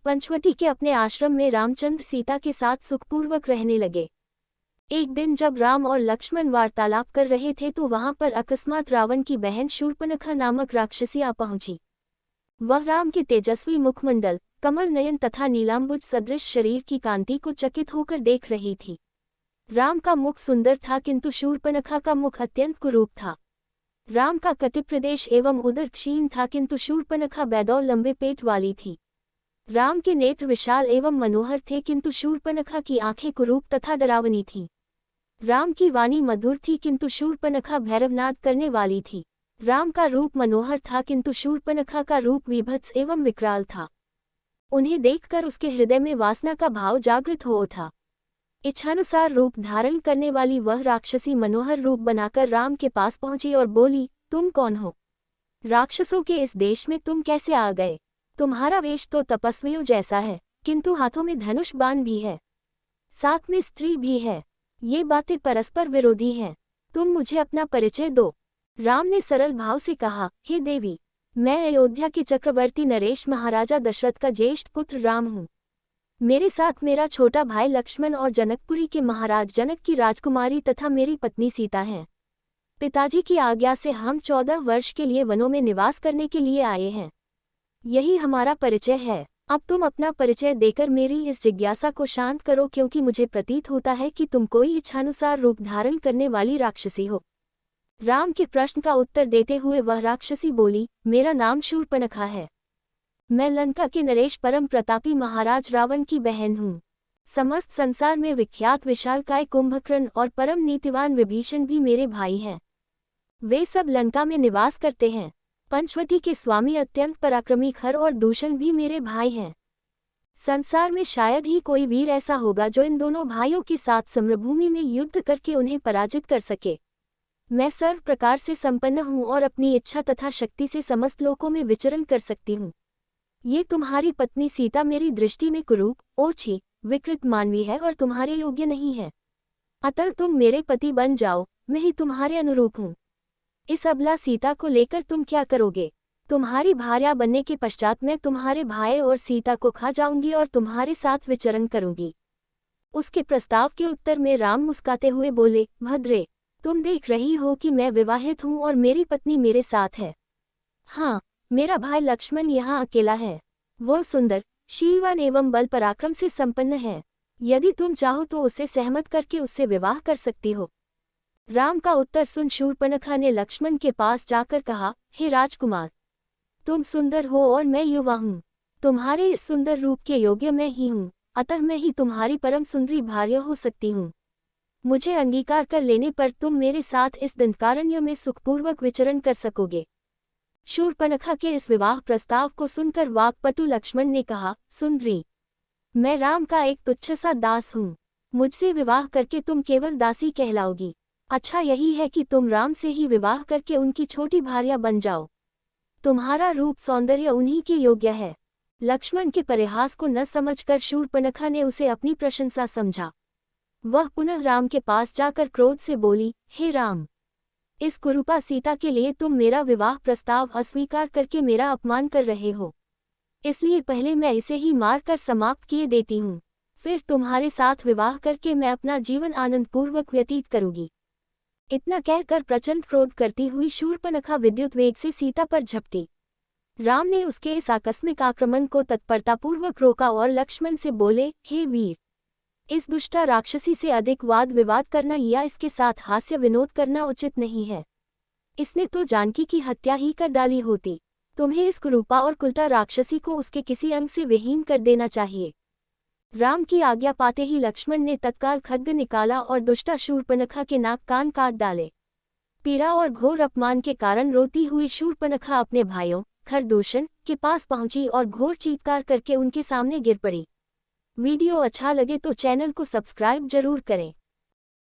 पंचवटी के अपने आश्रम में रामचंद्र सीता के साथ सुखपूर्वक रहने लगे। एक दिन जब राम और लक्ष्मण वार्तालाप कर रहे थे तो वहां पर अकस्मात रावण की बहन शूर्पणखा नामक राक्षसी आ पहुंची। वह राम के तेजस्वी मुखमंडल, कमल नयन तथा नीलांबुज सदृश शरीर की कांति को चकित होकर देख रही थी। राम का मुख सुंदर था किंतु शूर्पणखा का मुख अत्यंत कुरूप था। राम का कटिप्रदेश एवं उदर क्षीण था किंतु शूर्पणखा बैदौल लंबे पेट वाली थी। राम के नेत्र विशाल एवं मनोहर थे किंतु शूर्पणखा की आंखें कुरूप तथा डरावनी थीं। राम की वाणी मधुर थी किंतु शूर्पणखा भैरवनाद करने वाली थी। राम का रूप मनोहर था किंतु शूर्पणखा का रूप विभत्स एवं विकराल था। उन्हें देखकर उसके हृदय में वासना का भाव जागृत हो उठा। इच्छानुसार रूप धारण करने वाली वह राक्षसी मनोहर रूप बनाकर राम के पास पहुंची और बोली, तुम कौन हो? राक्षसों के इस देश में तुम कैसे आ गए? तुम्हारा वेश तो तपस्वियों जैसा है, किंतु हाथों में धनुष बाण भी है, साथ में स्त्री भी है। ये बातें परस्पर विरोधी हैं। तुम मुझे अपना परिचय दो। राम ने सरल भाव से कहा, हे देवी, मैं अयोध्या के चक्रवर्ती नरेश महाराजा दशरथ का ज्येष्ठ पुत्र राम हूँ। मेरे साथ मेरा छोटा भाई लक्ष्मण और जनकपुरी के महाराज जनक की राजकुमारी तथा मेरी पत्नी सीता हैं। पिताजी की आज्ञा से हम 14 वर्ष के लिए वनों में निवास करने के लिए आए हैं। यही हमारा परिचय है। अब तुम अपना परिचय देकर मेरी इस जिज्ञासा को शांत करो, क्योंकि मुझे प्रतीत होता है कि तुम कोई इच्छानुसार रूप धारण करने वाली राक्षसी हो। राम के प्रश्न का उत्तर देते हुए वह राक्षसी बोली, मेरा नाम शूर्पणखा है। मैं लंका के नरेश परम प्रतापी महाराज रावण की बहन हूँ। समस्त संसार में विख्यात विशालकाय कुंभकर्ण और परम नीतिवान विभीषण भी मेरे भाई हैं। वे सब लंका में निवास करते हैं। पंचवटी के स्वामी अत्यंत पराक्रमी खर और दूषण भी मेरे भाई हैं। संसार में शायद ही कोई वीर ऐसा होगा जो इन दोनों भाइयों के साथ समरभूमि में युद्ध करके उन्हें पराजित कर सके। मैं सर्व प्रकार से संपन्न हूँ और अपनी इच्छा तथा शक्ति से समस्त लोकों में विचरण कर सकती हूँ। ये तुम्हारी पत्नी सीता मेरी दृष्टि में कुरूप, ओछी, विकृत मानवी है और तुम्हारे योग्य नहीं है। अतः तुम मेरे पति बन जाओ, मैं ही तुम्हारे अनुरूप हूँ। इस अबला सीता को लेकर तुम क्या करोगे? तुम्हारी भार्या बनने के पश्चात मैं तुम्हारे भाई और सीता को खा जाऊंगी और तुम्हारे साथ विचरण करूंगी। उसके प्रस्ताव के उत्तर में राम मुस्काते हुए बोले, भद्रे, तुम देख रही हो कि मैं विवाहित हूँ और मेरी पत्नी मेरे साथ है। हाँ, मेरा भाई लक्ष्मण यहाँ अकेला है। वह सुंदर, शीलवान एवं बल पराक्रम से संपन्न है। यदि तुम चाहो तो उसे सहमत करके उससे विवाह कर सकती हो। राम का उत्तर सुन शूर्पणखा ने लक्ष्मण के पास जाकर कहा, हे राजकुमार, तुम सुंदर हो और मैं युवा हूँ। तुम्हारे इस सुंदर रूप के योग्य मैं ही हूँ, अतः मैं ही तुम्हारी परम सुंदरी भार्या हो सकती हूँ। मुझे अंगीकार कर लेने पर तुम मेरे साथ इस दंडकारण्य में सुखपूर्वक विचरण कर सकोगे। शूर्पणखा के इस विवाह प्रस्ताव को सुनकर वाक्पटु लक्ष्मण ने कहा, सुंदरी, मैं राम का एक तुच्छ सा दास हूँ। मुझसे विवाह करके तुम केवल दासी कहलाओगी। अच्छा यही है कि तुम राम से ही विवाह करके उनकी छोटी भार्या बन जाओ। तुम्हारा रूप सौंदर्य उन्हीं के योग्य है। लक्ष्मण के परिहास को न समझकर शूर्पणखा ने उसे अपनी प्रशंसा समझा। वह पुनः राम के पास जाकर क्रोध से बोली, हे राम, इस कुरूपा सीता के लिए तुम मेरा विवाह प्रस्ताव अस्वीकार करके मेरा अपमान कर रहे हो। इसलिए पहले मैं इसे ही मार कर समाप्त किए देती हूँ, फिर तुम्हारे साथ विवाह करके मैं अपना जीवन आनंदपूर्वक व्यतीत करूंगी। इतना कहकर प्रचंड क्रोध करती हुई शूर्पणखा विद्युत वेग से सीता पर झपटी। राम ने उसके इस आकस्मिक आक्रमण को तत्परतापूर्वक रोका और लक्ष्मण से बोले, हे वीर, इस दुष्टा राक्षसी से अधिक वाद विवाद करना या इसके साथ हास्य विनोद करना उचित नहीं है। इसने तो जानकी की हत्या ही कर डाली होती। तुम्हें इस कुरूपा और कुलटा राक्षसी को उसके किसी अंग से विहीन कर देना चाहिए। राम की आज्ञा पाते ही लक्ष्मण ने तत्काल खड्ग निकाला और दुष्टा शूर्पणखा के नाक कान काट डाले। पीड़ा और घोर अपमान के कारण रोती हुई शूर्पणखा अपने भाइयों खरदूषण के पास पहुंची और घोर चीत्कार करके उनके सामने गिर पड़ी। वीडियो अच्छा लगे तो चैनल को सब्सक्राइब जरूर करें।